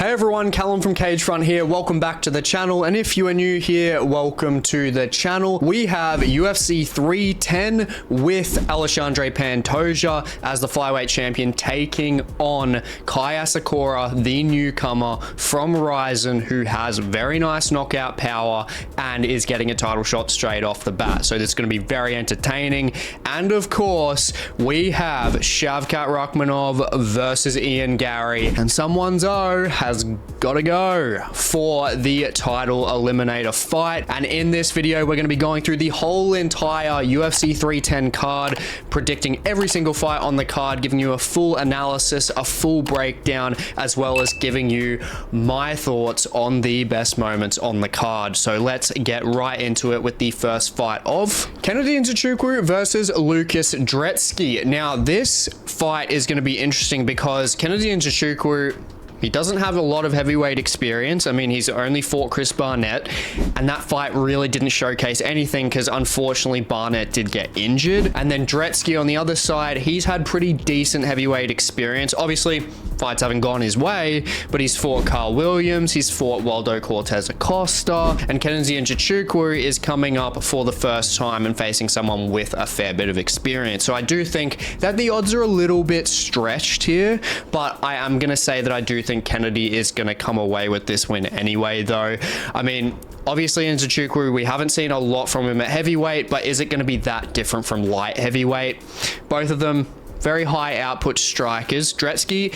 Hey everyone, Callum from Cagefront here. Welcome back to the channel, and if you are new here, welcome to the channel. We have UFC 310 with Alexandre Pantoja as the flyweight champion taking on Kai Asakura, the newcomer from Rizin, who has very nice knockout power and is getting a title shot straight off the bat. So this is going to be very entertaining. And of course, we have Shavkat Rakhmonov versus Garry, and someone's has got to go for the title eliminator fight. And in this video, we're going to be going through the whole entire UFC 310 card, predicting every single fight on the card, giving you a full analysis, a full breakdown, as well as giving you my thoughts on the best moments on the card. So let's get right into it with the first fight of Kennedy Nzechukwu versus Lukasz Brzeski. Now, this fight is going to be interesting because Kennedy Nzechukwu, he doesn't have a lot of heavyweight experience. I mean, he's only fought Chris Barnett, and that fight really didn't showcase anything because unfortunately Barnett did get injured. And then Brzeski on the other side, he's had pretty decent heavyweight experience. Obviously, fights haven't gone his way, but he's fought Carl Williams, he's fought Waldo Cortez Acosta, and Kennedy Nzechukwu is coming up for the first time and facing someone with a fair bit of experience. So I do think that the odds are a little bit stretched here, but I am going to say that I do think Kennedy is going to come away with this win anyway, though. I mean, obviously Nzechukwu, we haven't seen a lot from him at heavyweight, but is it going to be that different from light heavyweight? Both of them very high output strikers. Brzeski,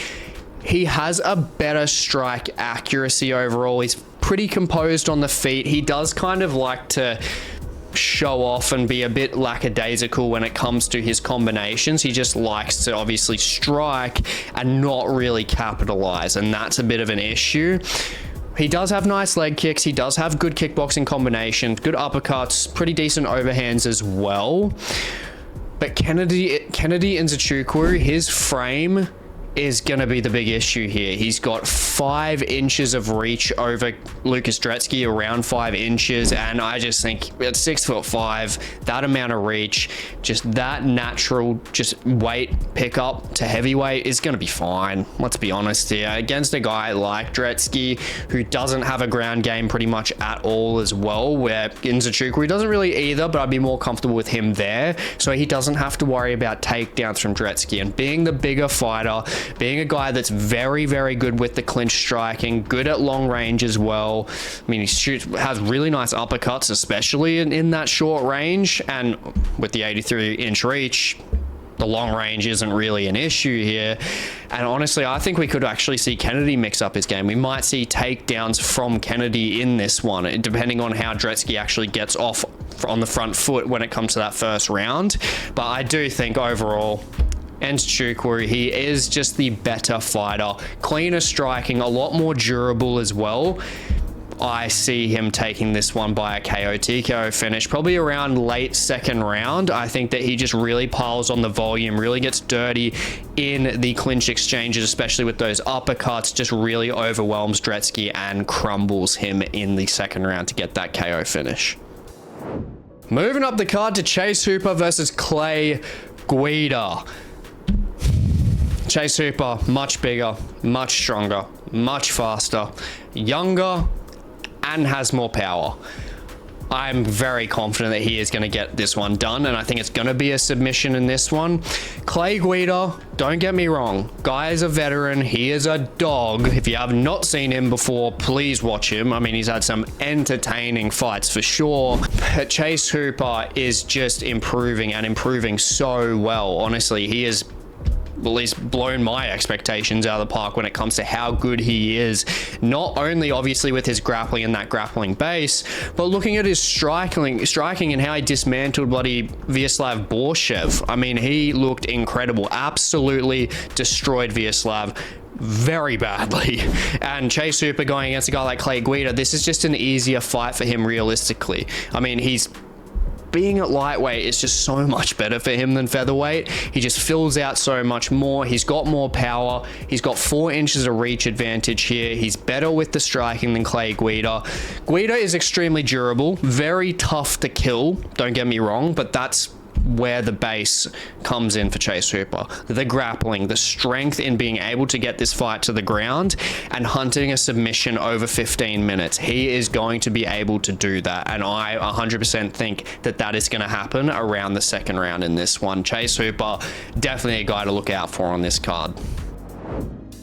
he has a better strike accuracy overall. He's pretty composed on the feet. He does kind of like to show off and be a bit lackadaisical when it comes to his combinations. He just likes to obviously strike and not really capitalize, and that's a bit of an issue. He does have nice leg kicks. He does have good kickboxing combinations, good uppercuts, pretty decent overhands as well. But Kennedy Nzechukwu, his frame is going to be the big issue here. He's got 5 inches of reach over Lukasz Brzeski, around 5 inches, and I just think at 6'5", that amount of reach, just that natural just weight pickup to heavyweight is going to be fine. Let's be honest here. Against a guy like Brzeski, who doesn't have a ground game pretty much at all as well, where Nzechukwu doesn't really either, but I'd be more comfortable with him there, so he doesn't have to worry about takedowns from Brzeski. And being the bigger fighter, being a guy that's very, very good with the clinch striking, good at long range as well. I mean, he has really nice uppercuts, especially in that short range. And with the 83-inch reach, the long range isn't really an issue here. And honestly, I think we could actually see Kennedy mix up his game. We might see takedowns from Kennedy in this one, depending on how Brzeski actually gets off on the front foot when it comes to that first round. But I do think overall, Nzechukwu, he is just the better fighter, cleaner striking, a lot more durable as well. I see him taking this one by a KO TKO finish, probably around late second round. I think that he just really piles on the volume, really gets dirty in the clinch exchanges, especially with those uppercuts, just really overwhelms Brzeski and crumbles him in the second round to get that KO finish. Moving up the card to Chase Hooper versus Clay Guida. Chase Hooper, much bigger, much stronger, much faster, younger, and has more power. I'm very confident that he is going to get this one done, and I think it's going to be a submission in this one. Clay Guida, don't get me wrong, guy is a veteran, he is a dog. If you have not seen him before, please watch him. I mean, he's had some entertaining fights for sure, but Chase Hooper is just improving and improving so well. Honestly, he is at least blown my expectations out of the park when it comes to how good he is, not only obviously with his grappling and that grappling base, but looking at his striking and how he dismantled bloody Vyacheslav Borshev. I mean, he looked incredible, absolutely destroyed Vyacheslav very badly. And Chase Hooper going against a guy like Clay Guida, this is just an easier fight for him realistically. I mean, being at lightweight is just so much better for him than featherweight. He just fills out so much more. He's got more power. He's got 4 inches of reach advantage here. He's better with the striking than Clay Guida. Guida is extremely durable, very tough to kill, don't get me wrong, but that's where the base comes in for Chase Hooper. The grappling, the strength in being able to get this fight to the ground and hunting a submission over 15 minutes. He is going to be able to do that, and I 100% think that that is going to happen around the second round in this one. Chase Hooper, definitely a guy to look out for on this card.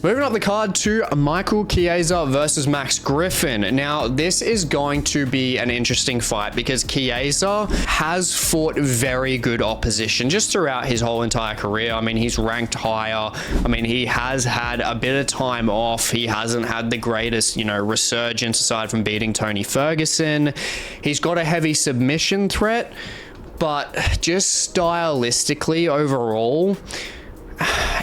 Moving up the card to Michael Chiesa versus Max Griffin. Now, this is going to be an interesting fight because Chiesa has fought very good opposition just throughout his whole entire career. I mean, he's ranked higher. I mean, he has had a bit of time off. He hasn't had the greatest, resurgence aside from beating Tony Ferguson. He's got a heavy submission threat, but just stylistically overall,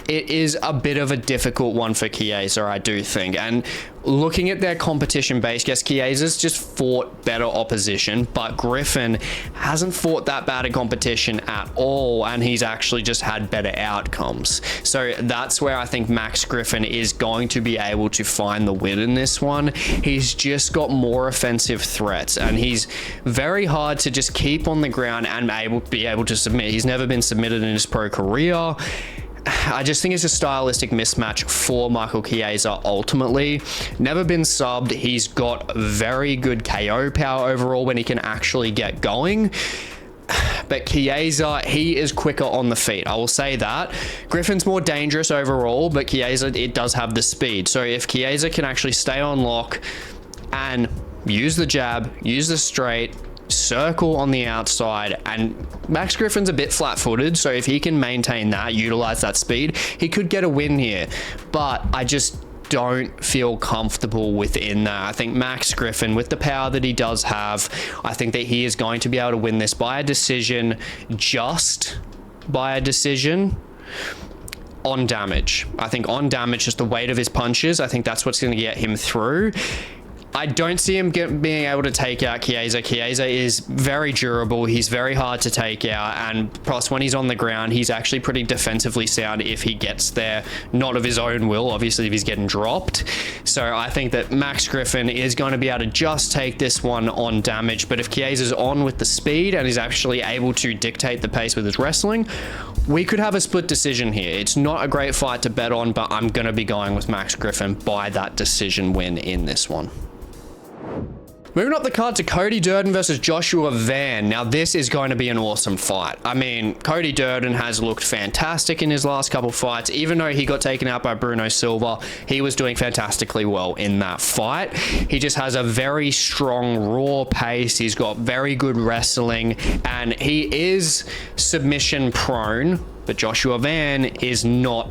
it is a bit of a difficult one for Chiesa, I do think. And looking at their competition base, yes, Chiesa's just fought better opposition, but Griffin hasn't fought that bad in competition at all, and he's actually just had better outcomes. So that's where I think Max Griffin is going to be able to find the win in this one. He's just got more offensive threats, and he's very hard to just keep on the ground and be able to submit. He's never been submitted in his pro career. I just think it's a stylistic mismatch for Michael Chiesa ultimately. Never been subbed. He's got very good KO power overall when he can actually get going. But Chiesa, he is quicker on the feet. I will say that. Griffin's more dangerous overall, but Chiesa, it does have the speed. So if Chiesa can actually stay on lock and use the jab, use the straight, circle on the outside, and Max Griffin's a bit flat-footed, so if he can maintain that, utilize that speed, he could get a win here. But I just don't feel comfortable within that. I think Max Griffin, with the power that he does have, I think that he is going to be able to win this by a decision, just by a decision. On damage. I think on damage, just the weight of his punches, I think that's what's going to get him through. I don't see him being able to take out Chiesa. Chiesa is very durable. He's very hard to take out. And plus, when he's on the ground, he's actually pretty defensively sound if he gets there. Not of his own will, obviously, if he's getting dropped. So I think that Max Griffin is going to be able to just take this one on damage. But if Chiesa's on with the speed and is actually able to dictate the pace with his wrestling, we could have a split decision here. It's not a great fight to bet on, but I'm going to be going with Max Griffin by that decision win in this one. Moving up the card to Cody Durden versus Joshua Van. Now, this is going to be an awesome fight. I mean, Cody Durden has looked fantastic in his last couple fights. Even though he got taken out by Bruno Silva, he was doing fantastically well in that fight. He just has a very strong, raw pace. He's got very good wrestling, and he is submission prone, but Joshua Van is not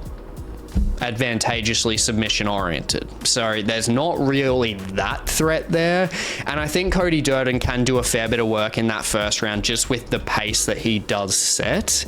advantageously submission oriented, so there's not really that threat there. And I think Cody Durden can do a fair bit of work in that first round just with the pace that he does set.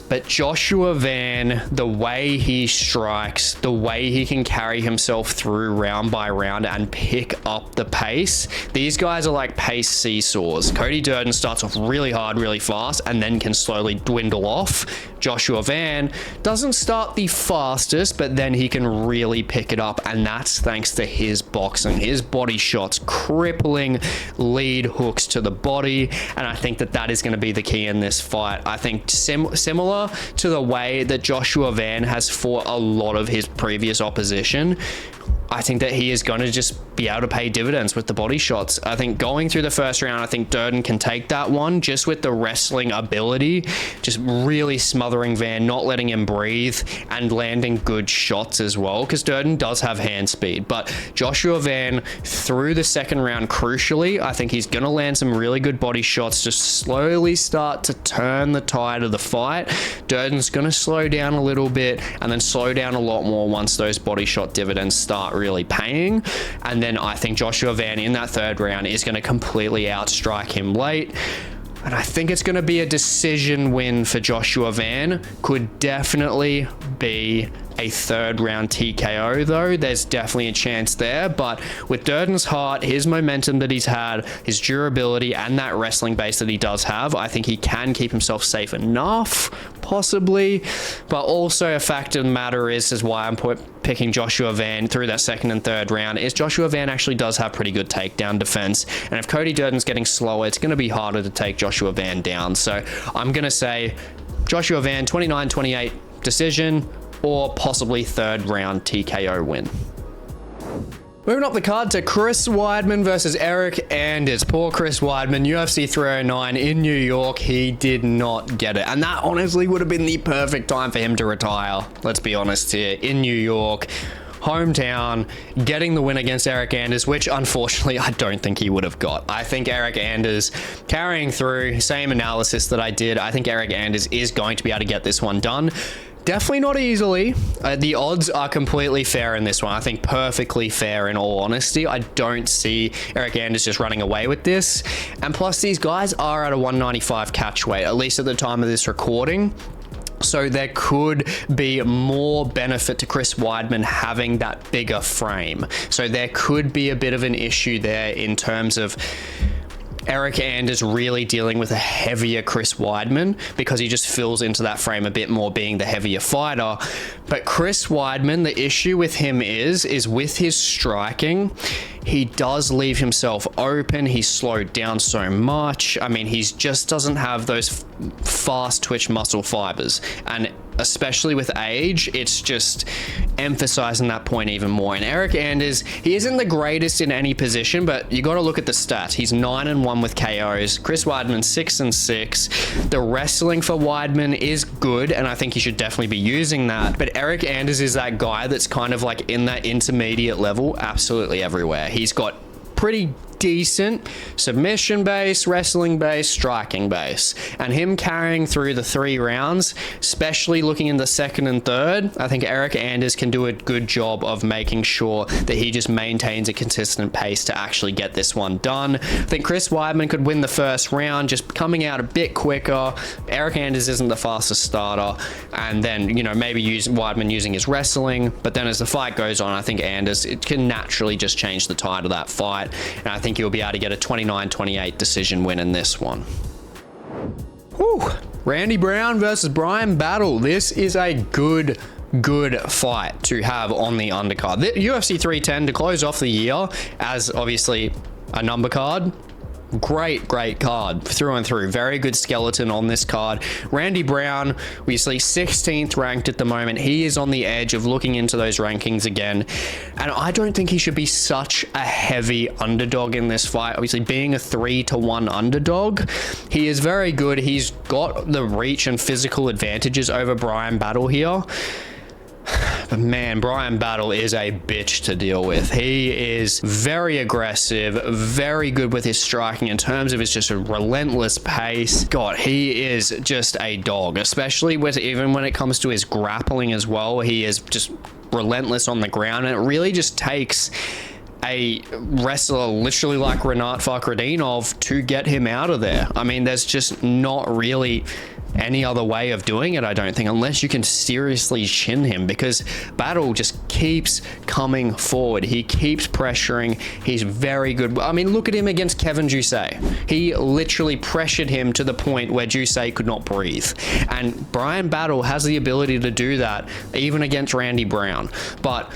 But Joshua Van, the way he strikes, the way he can carry himself through round by round and pick up the pace, these guys are like pace seesaws. Cody Durden starts off really hard, really fast, and then can slowly dwindle off. Joshua Van doesn't start the fastest, but then he can really pick it up, and that's thanks to his boxing. His body shots, crippling lead hooks to the body, and I think that that is going to be the key in this fight. I think similar to the way that Joshua Van has fought a lot of his previous opposition, I think that he is going to just be able to pay dividends with the body shots. I think going through the first round, I think Durden can take that one just with the wrestling ability, just really smothering Van, not letting him breathe, and landing good shots as well, because Durden does have hand speed. But Joshua Van, through the second round, crucially, I think he's going to land some really good body shots to slowly start to turn the tide of the fight. Durden's going to slow down a little bit and then slow down a lot more once those body shot dividends start really paying. And then I think Joshua Van in that third round is going to completely outstrike him late. And I think it's going to be a decision win for Joshua Van. Could definitely be a third round TKO though. There's definitely a chance there, but with Durden's heart, his momentum that he's had, his durability, and that wrestling base that he does have, I think he can keep himself safe enough, possibly. But also a fact of the matter is why I'm picking Joshua Van through that second and third round, is Joshua Van actually does have pretty good takedown defense, and if Cody Durden's getting slower, it's going to be harder to take Joshua Van down. So I'm going to say Joshua Van 29-28 decision, or possibly third round TKO win. Moving up the card to Chris Weidman versus Eryk Anders. Poor Chris Weidman, UFC 309 in New York. He did not get it. And that honestly would have been the perfect time for him to retire. Let's be honest here. In New York, hometown, getting the win against Eryk Anders, which unfortunately I don't think he would have got. I think Eryk Anders carrying through, same analysis that I did. I think Eryk Anders is going to be able to get this one done. Definitely not easily. The odds are completely fair in this one. I think perfectly fair in all honesty. I don't see Eryk Anders just running away with this. And plus these guys are at a 195 catch weight, at least at the time of this recording. So there could be more benefit to Chris Weidman having that bigger frame. So there could be a bit of an issue there in terms of Eryk Anders really dealing with a heavier Chris Weidman, because he just fills into that frame a bit more, being the heavier fighter. But Chris Weidman, the issue with him is with his striking, he does leave himself open. He's slowed down so much. I mean, he just doesn't have those fast twitch muscle fibers, and especially with age, it's just emphasizing that point even more. And Eryk Anders, he isn't the greatest in any position, but you got to look at the stats. He's 9-1 with KOs. Chris Weidman 6-6. The wrestling for Weidman is good, and I think he should definitely be using that. But Eryk Anders is that guy that's kind of like in that intermediate level, absolutely everywhere. He's got pretty decent submission base, wrestling base, striking base, and him carrying through the 3 rounds, especially looking in the second and third, I think Eryk Anders can do a good job of making sure that he just maintains a consistent pace to actually get this one done. I think Chris Weidman could win the first round, just coming out a bit quicker. Eryk Anders isn't the fastest starter, and then, you know, maybe use Weidman using his wrestling, but then as the fight goes on, I think Anders, it can naturally just change the tide of that fight, and I think he'll be able to get a 29-28 decision win in this one. Whew. Randy Brown versus Bryan battle. This is a good fight to have on the undercard. The UFC 310 to close off the year as obviously a number card. Great card through and through. Very good skeleton on this card. Randy Brown, obviously 16th ranked at the moment. He is on the edge of looking into those rankings again, and I don't think he should be such a heavy underdog in this fight. Obviously being a 3-1 underdog, he is very good. He's got the reach and physical advantages over Bryan battle here. But man, Bryan battle is a bitch to deal with. He is very aggressive, very good with his striking in terms of his just a relentless pace. God, he is just a dog, especially with even when it comes to his grappling as well. He is just relentless on the ground, and it really just takes a wrestler literally like Rinat Fakhretdinov to get him out of there. I mean, there's just not really any other way of doing it, I don't think, unless you can seriously shin him, because Battle just keeps coming forward. He keeps pressuring. He's very good. I mean, look at him against Kevin Jusay. He literally pressured him to the point where Jusay could not breathe. And Bryan Battle has the ability to do that even against Randy Brown. But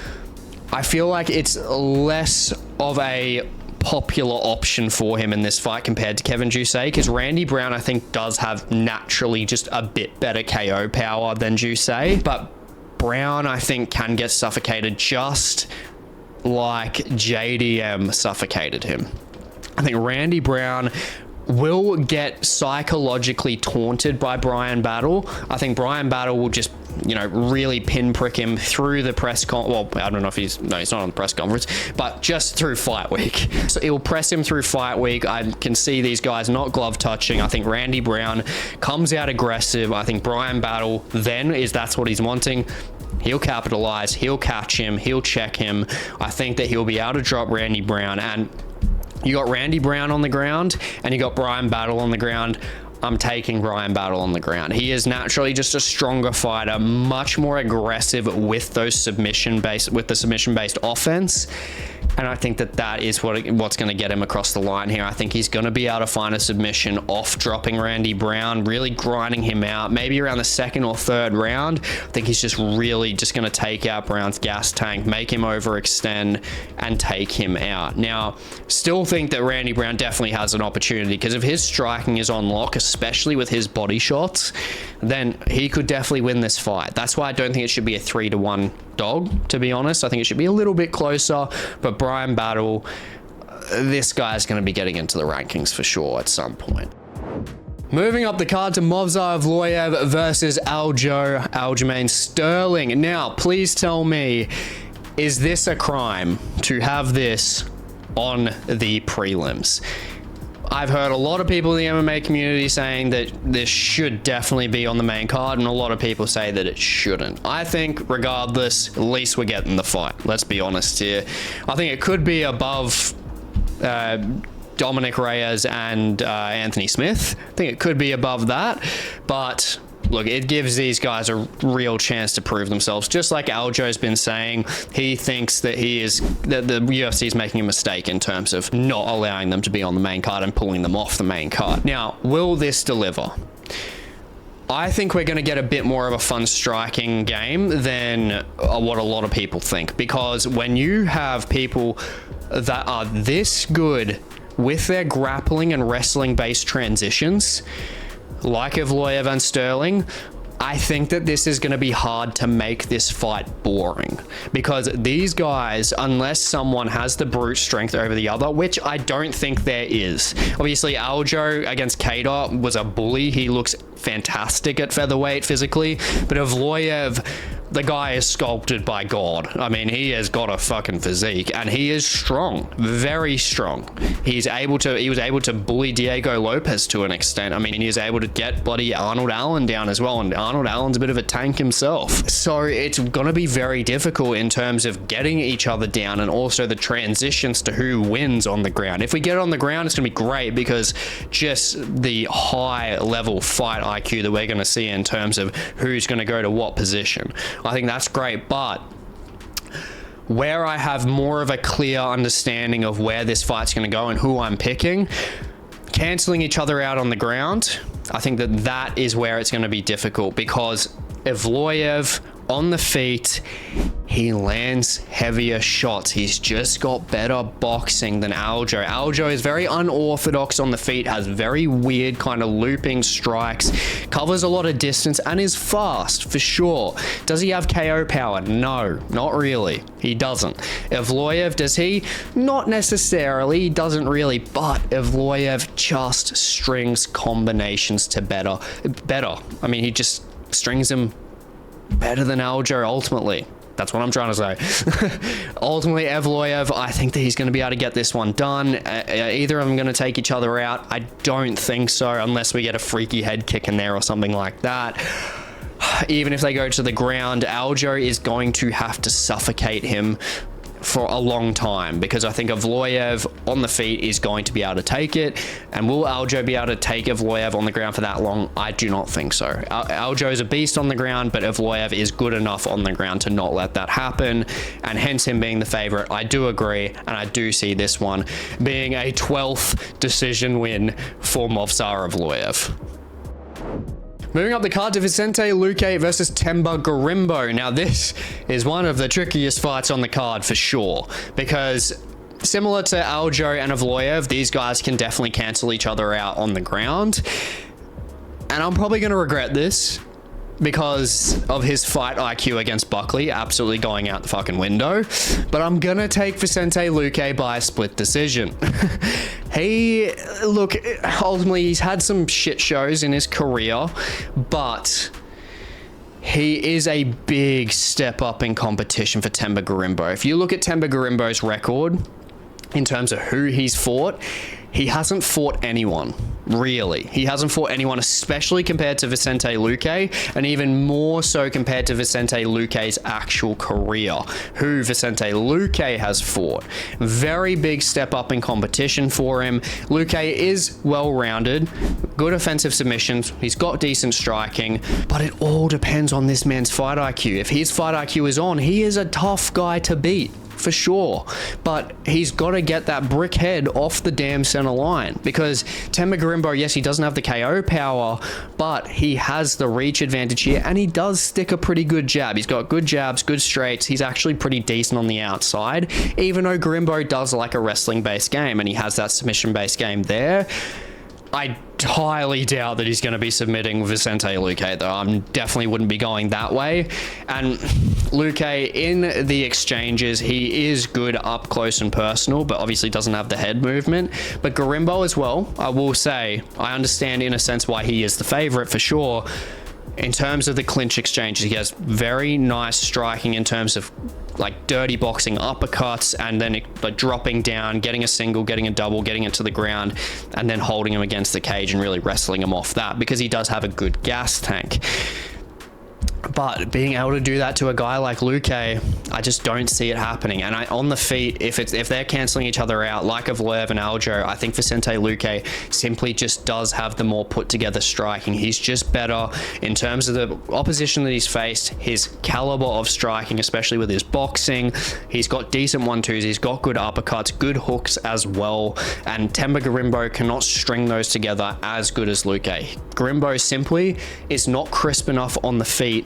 I feel like it's less of a popular option for him in this fight compared to Kevin Jusay, because Randy Brown, I think, does have naturally just a bit better KO power than Jusay, but Brown, I think, can get suffocated just like JDM suffocated him. I think Randy Brown will get psychologically taunted by Bryan Battle. I think Bryan Battle will just, you know, really pinprick him through the press con. Well, I don't know if he's not on the press conference, but just through fight week. So it will press him through fight week. I can see these guys not glove touching. I think Randy Brown comes out aggressive. I think Bryan Battle then that's what he's wanting. He'll capitalize. He'll catch him. He'll check him. I think that he'll be able to drop Randy Brown. And you got Randy Brown on the ground and you got Bryan Battle on the ground. I'm taking Bryan Battle on the ground. He is naturally just a stronger fighter, much more aggressive with the submission-based offense. And I think that is what's going to get him across the line here. I think he's going to be able to find a submission off dropping Randy Brown, really grinding him out, maybe around the second or third round. I think he's just really just going to take out Brown's gas tank, make him overextend, and take him out. Now, still think that Randy Brown definitely has an opportunity, because if his striking is on lock, especially with his body shots, then he could definitely win this fight. That's why I don't think it should be a 3-1 dog, to be honest. I think it should be a little bit closer, but Bryan Battle, this guy's going to be getting into the rankings for sure at some point. Moving up the card to Movsar Evloev versus Aljamain Sterling. Now, please tell me, is this a crime to have this on the prelims? I've heard a lot of people in the MMA community saying that this should definitely be on the main card, and a lot of people say that it shouldn't. I think regardless, at least we're getting the fight. Let's be honest here. I think it could be above Dominick, Reyes, and Anthony Smith. I think it could be above that, but look, it gives these guys a real chance to prove themselves. Just like Aljo's been saying, he thinks that the UFC is making a mistake in terms of not allowing them to be on the main card and pulling them off the main card. Now, will this deliver? I think we're going to get a bit more of a fun striking game than what a lot of people think, because when you have people that are this good with their grappling and wrestling based transitions, like Evloev and Sterling, I think that this is going to be hard to make this fight boring, because these guys, unless someone has the brute strength over the other, which I don't think there is. Obviously, Aljo against Cody was a bully. He looks fantastic at featherweight physically, but Evloev, the guy is sculpted by God. I mean, he has got a fucking physique, and he is strong, very strong. He was able to bully Diego Lopez to an extent. I mean, he was able to get bloody Arnold Allen down as well, and Arnold Allen's a bit of a tank himself. So it's gonna be very difficult in terms of getting each other down, and also the transitions to who wins on the ground. If we get on the ground, it's gonna be great, because just the high level fight IQ that we're gonna see in terms of who's gonna go to what position, I think that's great. But where I have more of a clear understanding of where this fight's going to go and who I'm picking, canceling each other out on the ground, I think that is where it's going to be difficult, because Evloev on the feet, he lands heavier shots. He's just got better boxing than Aljo. Aljo is very unorthodox on the feet, has very weird kind of looping strikes, covers a lot of distance, and is fast for sure. Does he have KO power? No, not really. He doesn't. Evloev, does he? Not necessarily. He doesn't really, but Evloev just strings combinations to better. I mean, he just strings them better than Aljo ultimately. That's what I'm trying to say. Ultimately, Evloev, I think that he's going to be able to get this one done. Either of them going to take each other out? I don't think so, unless we get a freaky head kick in there or something like that. Even if they go to the ground, Aljo is going to have to suffocate him for a long time, because I think Evloev on the feet is going to be able to take it. And will Aljo be able to take Evloev on the ground for that long? I do not think so. Aljo is a beast on the ground, but Evloev is good enough on the ground to not let that happen, and hence him being the favorite. I do agree, and I do see this one being a 12th decision win for Movsar Evloev. Moving up the card to Vicente Luque versus Themba Gorimbo. Now, this is one of the trickiest fights on the card for sure, because similar to Aljo and Evloev, these guys can definitely cancel each other out on the ground. And I'm probably going to regret this, because of his fight IQ against Buckley absolutely going out the fucking window. But I'm gonna take Vicente Luque by a split decision. Ultimately he's had some shit shows in his career, but he is a big step up in competition for Themba Gorimbo. If you look at Themba Gorimbo's record in terms of who he's fought, he hasn't fought anyone. Really, he hasn't fought anyone, especially compared to Vicente Luque, and even more so compared to Vicente Luque's actual career, who Vicente Luque has fought. Very big step up in competition for him. Luque is well-rounded, good offensive submissions, he's got decent striking, but it all depends on this man's fight IQ. If his fight IQ is on, he is a tough guy to beat, for sure, but he's got to get that brick head off the damn center line, because Themba Gorimbo, yes, he doesn't have the KO power, but he has the reach advantage here, and he does stick a pretty good jab. He's got good jabs, good straights. He's actually pretty decent on the outside, even though Gorimbo does like a wrestling-based game, and he has that submission-based game there. I highly doubt that he's going to be submitting Vicente Luque, though. I definitely wouldn't be going that way. And Luque, in the exchanges, he is good up close and personal, but obviously doesn't have the head movement. But Gorimbo as well, I will say, I understand in a sense why he is the favorite for sure. In terms of the clinch exchanges, he has very nice striking in terms of like dirty boxing uppercuts, and then like dropping down, getting a single, getting a double, getting it to the ground, and then holding him against the cage and really wrestling him off that, because he does have a good gas tank. But being able to do that to a guy like Luque, I just don't see it happening. And on the feet, if they're canceling each other out, like Evloev and Aljo, I think Vicente Luque simply just does have the more put together striking. He's just better in terms of the opposition that he's faced, his caliber of striking, especially with his boxing. He's got decent 1-2s, he's got good uppercuts, good hooks as well. And Themba Gorimbo cannot string those together as good as Luque. Gorimbo simply is not crisp enough on the feet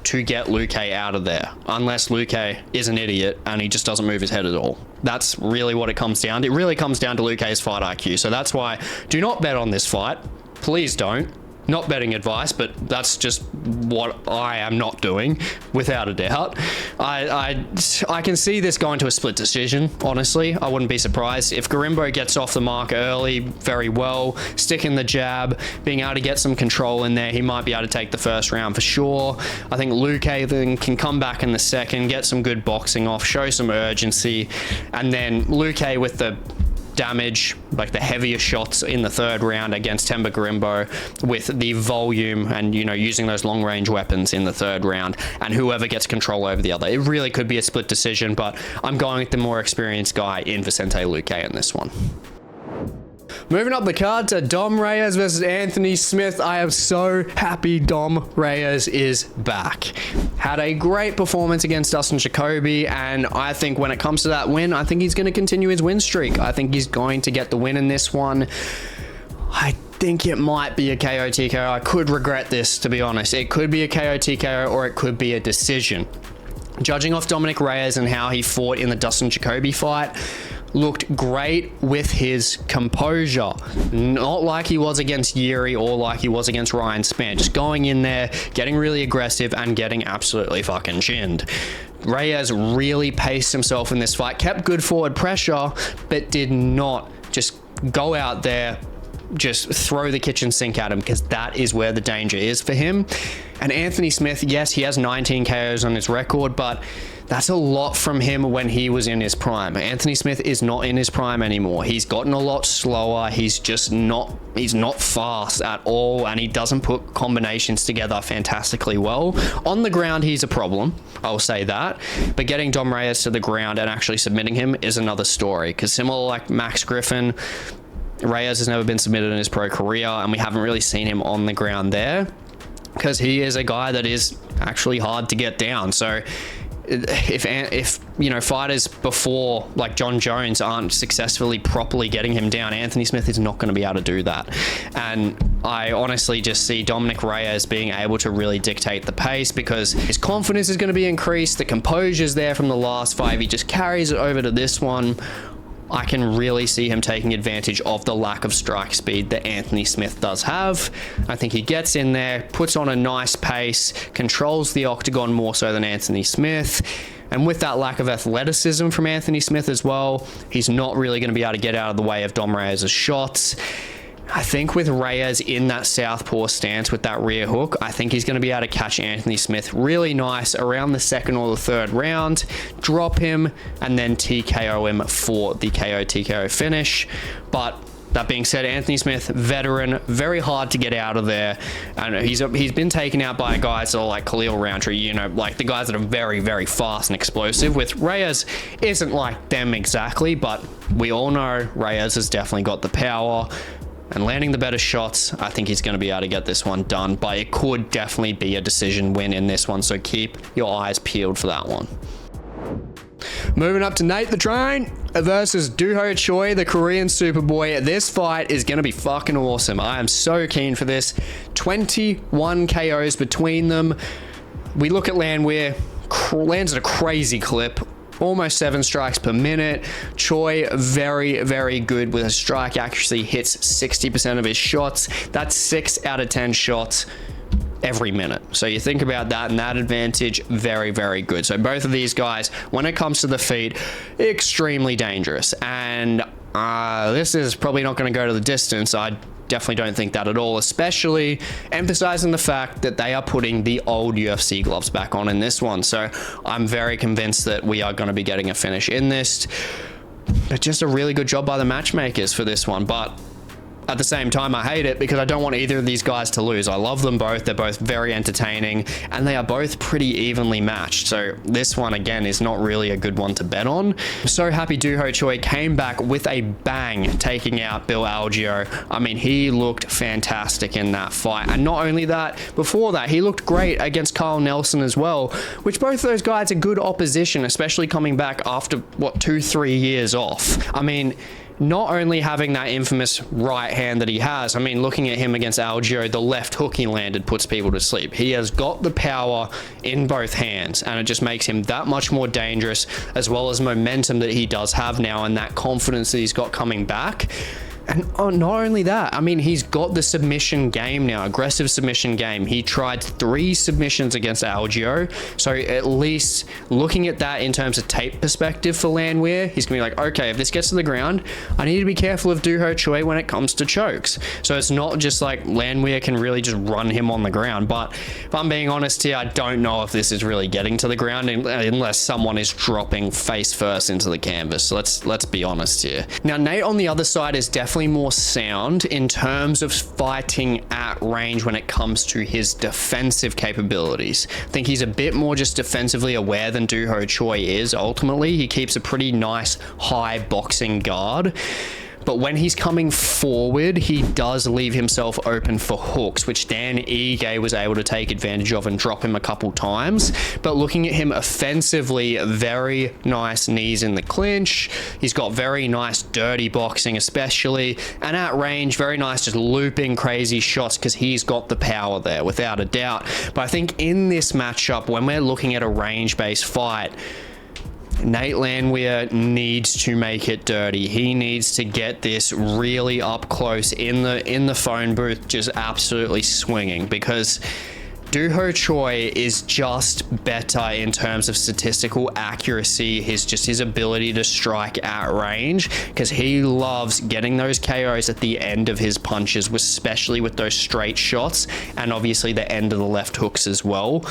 to get Luque out of there, unless Luque is an idiot and he just doesn't move his head at all. That's really what it comes down to. It really comes down to Luque's fight IQ. So that's why do not bet on this fight. Please don't. Not betting advice, but that's just what I am not doing, without a doubt. I can see this going to a split decision, honestly. I wouldn't be surprised. If Gorimbo gets off the mark early very well, sticking the jab, being able to get some control in there, he might be able to take the first round for sure. I think Luque then can come back in the second, get some good boxing off, show some urgency, and then Luque with the damage, like the heavier shots in the third round against Themba Gorimbo with the volume and, you know, using those long range weapons in the third round, and whoever gets control over the other. It really could be a split decision, but I'm going with the more experienced guy in Vicente Luque in this one. Moving up the card to Dom Reyes versus Anthony Smith. I am so happy Dom Reyes is back. Had a great performance against Dustin Jacoby, and I think when it comes to that win, I think he's going to continue his win streak. I think he's going to get the win in this one. I think it might be a KO TKO. I could regret this, to be honest. It could be a KO TKO or it could be a decision. Judging off Dominick Reyes and how he fought in the Dustin Jacoby fight, looked great with his composure. Not like he was against Garry or like he was against Ryan Spann. Just going in there, getting really aggressive and getting absolutely fucking chinned. Reyes really paced himself in this fight, kept good forward pressure, but did not just go out there, just throw the kitchen sink at him, because that is where the danger is for him. And Anthony Smith, yes, he has 19 KOs on his record, but that's a lot from him when he was in his prime. Anthony Smith is not in his prime anymore. He's gotten a lot slower. He's not fast at all, and he doesn't put combinations together fantastically well. On the ground, he's a problem, I'll say that. But getting Dom Reyes to the ground and actually submitting him is another story, because similar like Max Griffin, Reyes has never been submitted in his pro career, and we haven't really seen him on the ground there, because he is a guy that is actually hard to get down. So if you know, fighters before like John Jones aren't successfully properly getting him down, Anthony Smith is not going to be able to do that. And I honestly just see Dominick Reyes being able to really dictate the pace, because his confidence is going to be increased. The composure's there from the last fight. He just carries it over to this one. I can really see him taking advantage of the lack of strike speed that Anthony Smith does have. I think he gets in there, puts on a nice pace, controls the octagon more so than Anthony Smith. And with that lack of athleticism from Anthony Smith as well, he's not really going to be able to get out of the way of Dom Reyes' shots. I think with Reyes in that southpaw stance with that rear hook, I think he's going to be able to catch Anthony Smith really nice around the second or the third round, drop him, and then TKO him for the KO TKO finish. But that being said, Anthony Smith, veteran, very hard to get out of there. I know he's been taken out by guys that are like Khalil Roundtree, you know, like the guys that are very, very fast and explosive. With Reyes, isn't like them exactly, but we all know Reyes has definitely got the power. And landing the better shots, I think he's going to be able to get this one done. But it could definitely be a decision win in this one, so keep your eyes peeled for that one. Moving up to Nate the Train versus Doo-Ho Choi, the Korean Superboy. This fight is going to be fucking awesome. I am so keen for this. 21 KOs between them. We look at Landwehr, lands at a crazy clip. Almost 7 strikes per minute. Choi, very, very good with a strike accuracy, hits 60% of his shots. That's 6 out of 10 shots every minute. So you think about that, and that advantage, very, very good. So both of these guys, when it comes to the feet, extremely dangerous. And this is probably not going to go to the distance. I definitely don't think that at all, especially emphasizing the fact that they are putting the old UFC gloves back on in this one. So I'm very convinced that we are going to be getting a finish in this. But just a really good job by the matchmakers for this one. But at the same time, I hate it because I don't want either of these guys to lose. I love them both. They're both very entertaining, and they are both pretty evenly matched. So this one, again, is not really a good one to bet on. I'm so happy Doo-Ho Choi came back with a bang, taking out Bill Algeo. I mean, he looked fantastic in that fight. And not only that, before that, he looked great against Carl Nelson as well, which both of those guys are good opposition, especially coming back after, what, 2-3 years off. I mean, not only having that infamous right hand that he has, I mean, looking at him against Algeo, the left hook he landed puts people to sleep. He has got the power in both hands, and it just makes him that much more dangerous, as well as momentum that he does have now and that confidence that he's got coming back. And not only that, I mean, he's got the submission game now, aggressive submission game. He tried 3 submissions against Algeo. So at least looking at that in terms of tape perspective for Landwehr, he's gonna be like, okay, if this gets to the ground, I need to be careful of Doo-Ho Choi when it comes to chokes. So it's not just like Landwehr can really just run him on the ground. But if I'm being honest here, I don't know if this is really getting to the ground unless someone is dropping face first into the canvas. So let's be honest here. Now, Nate on the other side is definitely more sound in terms of fighting at range when it comes to his defensive capabilities. I think he's a bit more just defensively aware than Doo-Ho Choi is. Ultimately, he keeps a pretty nice high boxing guard. But when he's coming forward, he does leave himself open for hooks, which Dan Ige was able to take advantage of and drop him a couple times. But looking at him offensively, very nice knees in the clinch. He's got very nice dirty boxing especially. And at range, very nice just looping crazy shots because he's got the power there without a doubt. But I think in this matchup, when we're looking at a range-based fight, Nate Landwehr needs to make it dirty. He needs to get this really up close in the phone booth, just absolutely swinging, because Doo-Ho Choi is just better in terms of statistical accuracy, his ability to strike at range, because he loves getting those KOs at the end of his punches, especially with those straight shots, and obviously the end of the left hooks as well.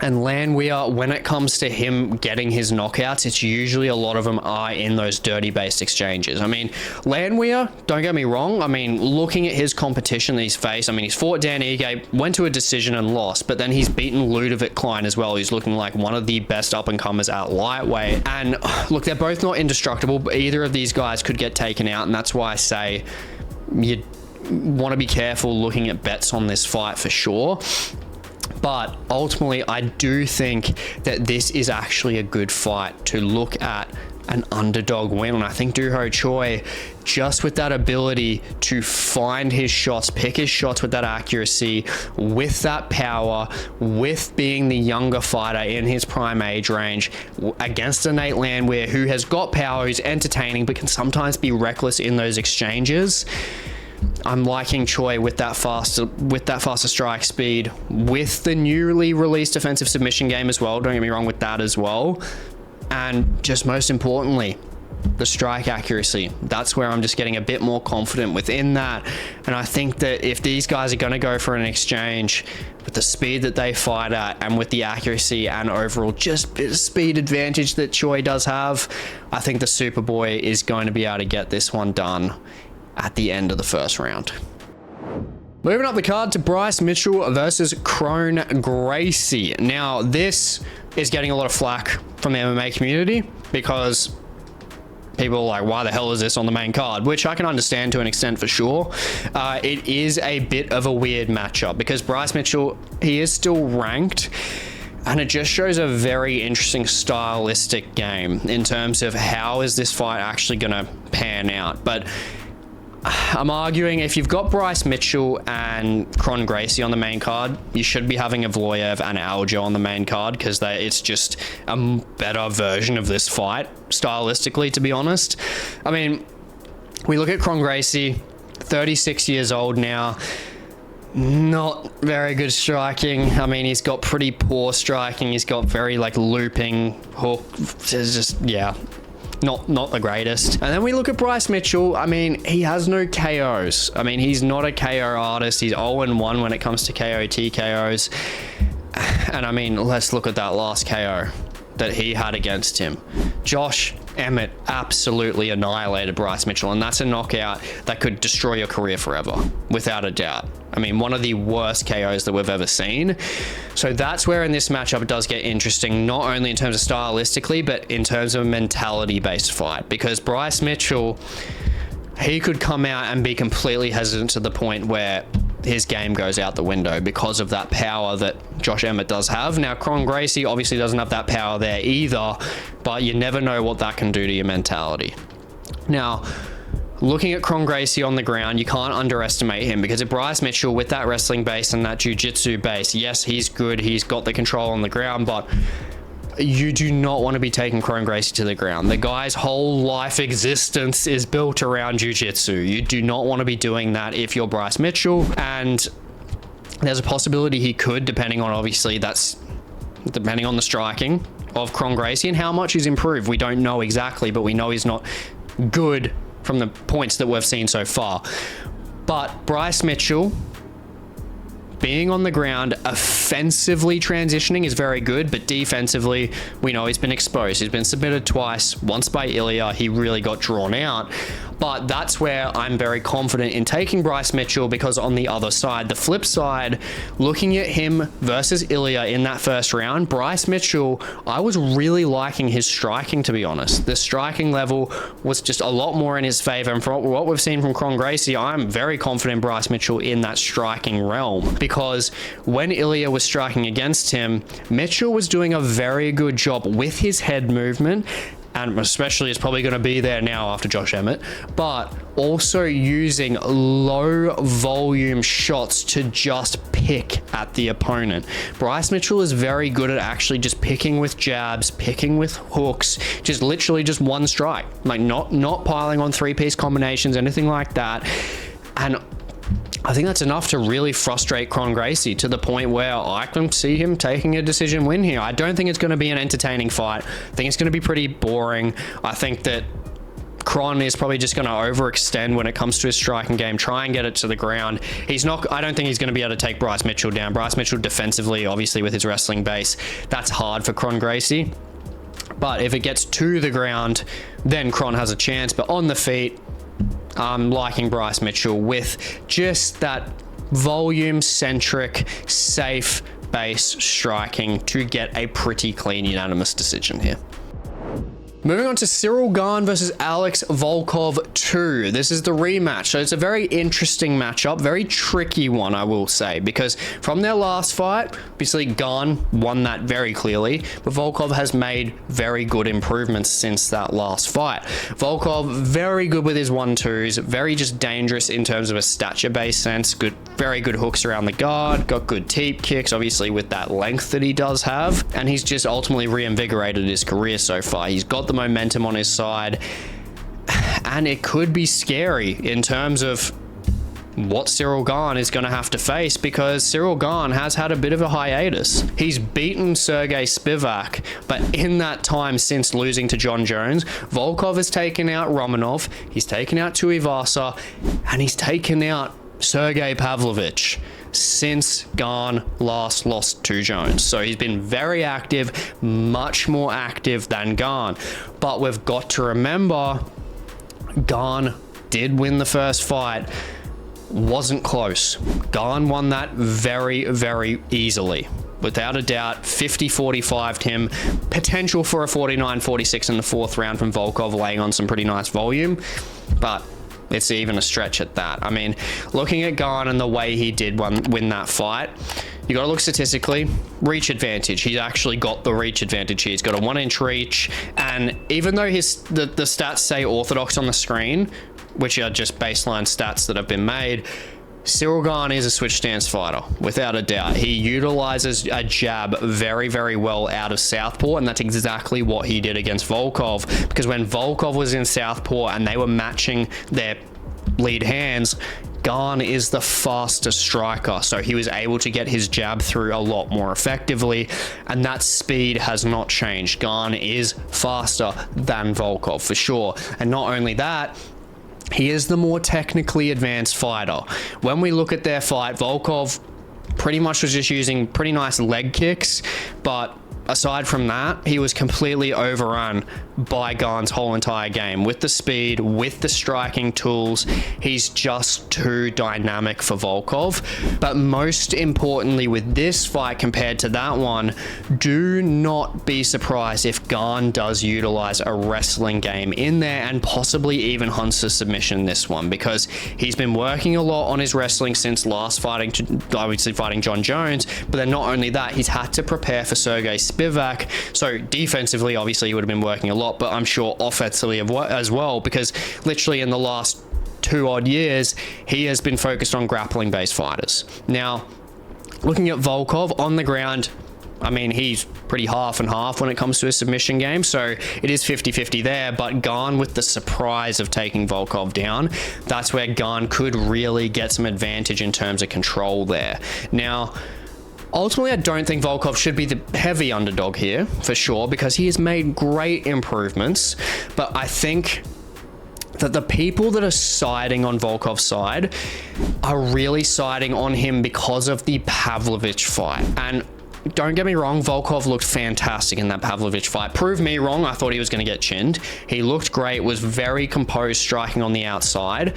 And Landwehr, when it comes to him getting his knockouts, it's usually a lot of them are in those dirty-based exchanges. I mean, Landwehr, don't get me wrong, I mean, looking at his competition that he's faced, I mean, he's fought Dan Ige, went to a decision and lost, but then he's beaten Ludovic Klein as well. He's looking like one of the best up-and-comers at lightweight. And look, they're both not indestructible, but either of these guys could get taken out, and that's why I say you want to be careful looking at bets on this fight for sure. But ultimately, I do think that this is actually a good fight to look at an underdog win. And I think Doo-Ho Choi, just with that ability to find his shots, pick his shots with that accuracy, with that power, with being the younger fighter in his prime age range, against a Nate Landwehr who has got power, who's entertaining, but can sometimes be reckless in those exchanges. I'm liking Choi with that faster strike speed, with the newly released defensive submission game as well. Don't get me wrong with that as well. And just most importantly, the strike accuracy. That's where I'm just getting a bit more confident within that. And I think that if these guys are going to go for an exchange with the speed that they fight at and with the accuracy and overall just bit of speed advantage that Choi does have, I think the Superboy is going to be able to get this one done at the end of the first round. Moving up the card to Bryce Mitchell versus Kron Gracie. Now, this is getting a lot of flack from the MMA community because people are like, why the hell is this on the main card? Which I can understand to an extent for sure. It is a bit of a weird matchup because Bryce Mitchell, he is still ranked, and it just shows a very interesting stylistic game in terms of how is this fight actually going to pan out. But I'm arguing if you've got Bryce Mitchell and Kron Gracie on the main card, you should be having Evloev and Aljo on the main card because it's just a better version of this fight, stylistically, to be honest. I mean, we look at Kron Gracie, 36 years old now, not very good striking. I mean, he's got pretty poor striking. He's got very, looping hook. It's just, yeah. Not the greatest. And then we look at Bryce Mitchell. I mean, he has no KOs. I mean, he's not a KO artist. He's 0-1 when it comes to KO TKOs. And I mean, let's look at that last KO that he had against him. Josh Emmett absolutely annihilated Bryce Mitchell, and that's a knockout that could destroy your career forever, without a doubt. I mean, one of the worst KOs that we've ever seen. So that's where in this matchup it does get interesting, not only in terms of stylistically, but in terms of a mentality-based fight. Because Bryce Mitchell, he could come out and be completely hesitant to the point where his game goes out the window because of that power that Josh Emmett does have. Now, Kron Gracie obviously doesn't have that power there either, but you never know what that can do to your mentality. Now, looking at Kron Gracie on the ground, you can't underestimate him because if Bryce Mitchell with that wrestling base and that jiu-jitsu base, yes, he's good, he's got the control on the ground, but you do not want to be taking Kron Gracie to the ground. The guy's whole life existence is built around jiu-jitsu. You do not want to be doing that if you're Bryce Mitchell, and there's a possibility he could, depending on the striking of Kron Gracie and how much he's improved. We don't know exactly, but we know he's not good from the points that we've seen so far. But Bryce Mitchell being on the ground, offensively transitioning is very good, but defensively, we know he's been exposed. He's been submitted twice, once by Ilya. He really got drawn out. But that's where I'm very confident in taking Bryce Mitchell, because on the other side, the flip side, looking at him versus Ilya in that first round, Bryce Mitchell, I was really liking his striking, to be honest. The striking level was just a lot more in his favor. And from what we've seen from Kron Gracie, I'm very confident in Bryce Mitchell in that striking realm, because when Ilya was striking against him, Mitchell was doing a very good job with his head movement, and especially it's probably going to be there now after Josh Emmett, but also using low volume shots to just pick at the opponent. Bryce Mitchell is very good at actually just picking with jabs, picking with hooks, just literally just one strike, like not piling on three-piece combinations, anything like that. And I think that's enough to really frustrate Kron Gracie to the point where I can see him taking a decision win here. I don't think it's going to be an entertaining fight. I think it's going to be pretty boring. I think that Kron is probably just going to overextend when it comes to his striking game, try and get it to the ground. I don't think he's going to be able to take Bryce Mitchell down. Bryce Mitchell defensively, obviously with his wrestling base, that's hard for Kron Gracie. But if it gets to the ground, then Kron has a chance. But on the feet, I'm liking Bryce Mitchell with just that volume-centric, safe base striking to get a pretty clean unanimous decision here. Moving on to Cyril Gane versus Alex Volkov 2. This is the rematch. So it's a very interesting matchup, very tricky one, I will say, because from their last fight, obviously Gane won that very clearly, but Volkov has made very good improvements since that last fight. Volkov, very good with his 1-2s, very just dangerous in terms of a stature-based sense, very good hooks around the guard, got good teep kicks, obviously with that length that he does have, and he's just ultimately reinvigorated his career so far. He's got the momentum on his side, and it could be scary in terms of what Ciryl Gane is going to have to face, because Ciryl Gane has had a bit of a hiatus. He's beaten Sergey Spivak, but in that time since losing to John Jones, Volkov has taken out Rakhmonov, he's taken out Tuivasa, and he's taken out Sergey Pavlovich since Gane last lost to Jones. So he's been very active, much more active than Gane. But we've got to remember, Gane did win the first fight. Wasn't close. Gane won that very, very easily. Without a doubt, 50-45'd him. Potential for a 49-46 in the fourth round from Volkov, laying on some pretty nice volume. But it's even a stretch at that. I mean, looking at Gane and the way he did win that fight, you got to look statistically. Reach advantage. He's actually got the reach advantage here. He's got a 1-inch reach. And even though the stats say orthodox on the screen, which are just baseline stats that have been made, Ciryl Gane is a switch stance fighter, without a doubt. He utilizes a jab very, very well out of southpaw, and that's exactly what he did against Volkov, because when Volkov was in southpaw and they were matching their lead hands, Gane is the fastest striker, so he was able to get his jab through a lot more effectively, and that speed has not changed. Gane is faster than Volkov, for sure. And not only that, he is the more technically advanced fighter. When we look at their fight, Volkov pretty much was just using pretty nice leg kicks, but aside from that, he was completely overrun by Gane's whole entire game. With the speed, with the striking tools, he's just too dynamic for Volkov. But most importantly with this fight compared to that one, do not be surprised if Gane does utilize a wrestling game in there and possibly even hunts a submission in this one, because he's been working a lot on his wrestling since last fighting John Jones. But then not only that, he's had to prepare for Sergey Spivak. So defensively, obviously, he would have been working a lot, but I'm sure offensively as well, because literally in the last 2 odd years, he has been focused on grappling based fighters. Now, looking at Volkov on the ground, I mean, he's pretty half and half when it comes to a submission game, so it is 50-50 there. But Gane, with the surprise of taking Volkov down, that's where Gane could really get some advantage in terms of control there. Now, ultimately, I don't think Volkov should be the heavy underdog here, for sure, because he has made great improvements. But I think that the people that are siding on Volkov's side are really siding on him because of the Pavlovich fight. And don't get me wrong, Volkov looked fantastic in that Pavlovich fight. Prove me wrong, I thought he was going to get chinned. He looked great, was very composed, striking on the outside.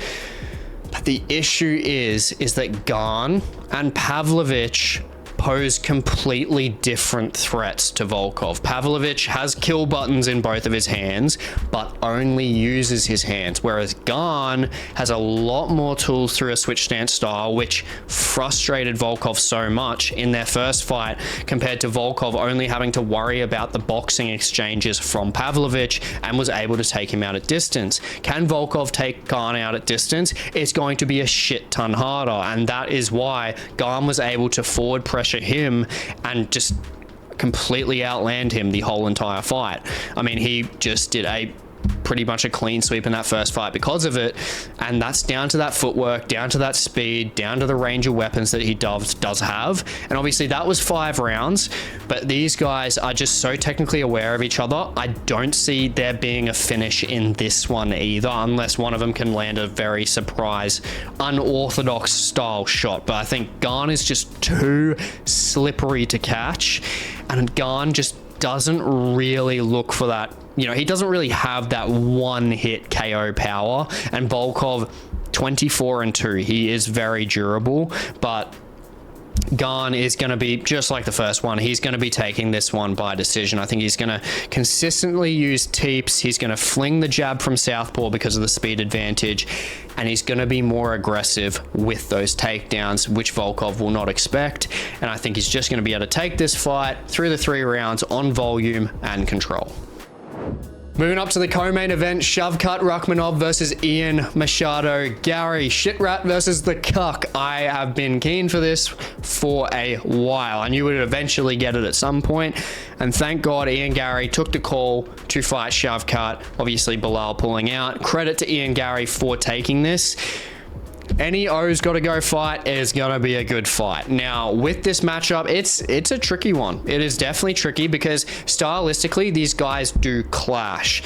But the issue is that Gane and Pavlovich pose completely different threats to Volkov. Pavlovich has kill buttons in both of his hands, but only uses his hands, whereas Gane has a lot more tools through a switch stance style, which frustrated Volkov so much in their first fight, compared to Volkov only having to worry about the boxing exchanges from Pavlovich and was able to take him out at distance. Can Volkov take Gane out at distance? It's going to be a shit ton harder, and that is why Gane was able to forward pressure him and just completely outland him the whole entire fight. I mean, he just did pretty much a clean sweep in that first fight because of it, and that's down to that footwork, down to that speed, down to the range of weapons that he does have. And obviously that was 5 rounds, but these guys are just so technically aware of each other. I don't see there being a finish in this one either, unless one of them can land a very surprise, unorthodox style shot. But I think Gane is just too slippery to catch, and Gane just doesn't really look for that. You know, he doesn't really have that one-hit KO power, and Volkov, 24-2, he is very durable, but Gane is going to be just like the first one. He's going to be taking this one by decision. I think he's going to consistently use teeps. He's going to fling the jab from southpaw because of the speed advantage, and he's going to be more aggressive with those takedowns, which Volkov will not expect. And I think he's just going to be able to take this fight through the 3 rounds on volume and control. Moving up to the co-main event, Shavkat Rakhmonov versus Ian Machado. Garry, Shitrat versus the Cuck. I have been keen for this for a while. I knew we would eventually get it at some point, and thank God Ian Garry took the call to fight Shavkat. Obviously, Bilal pulling out. Credit to Ian Garry for taking this. any O's got to go fight is going to be a good fight. Now, with this matchup, it's a tricky one. It is definitely tricky because stylistically, these guys do clash.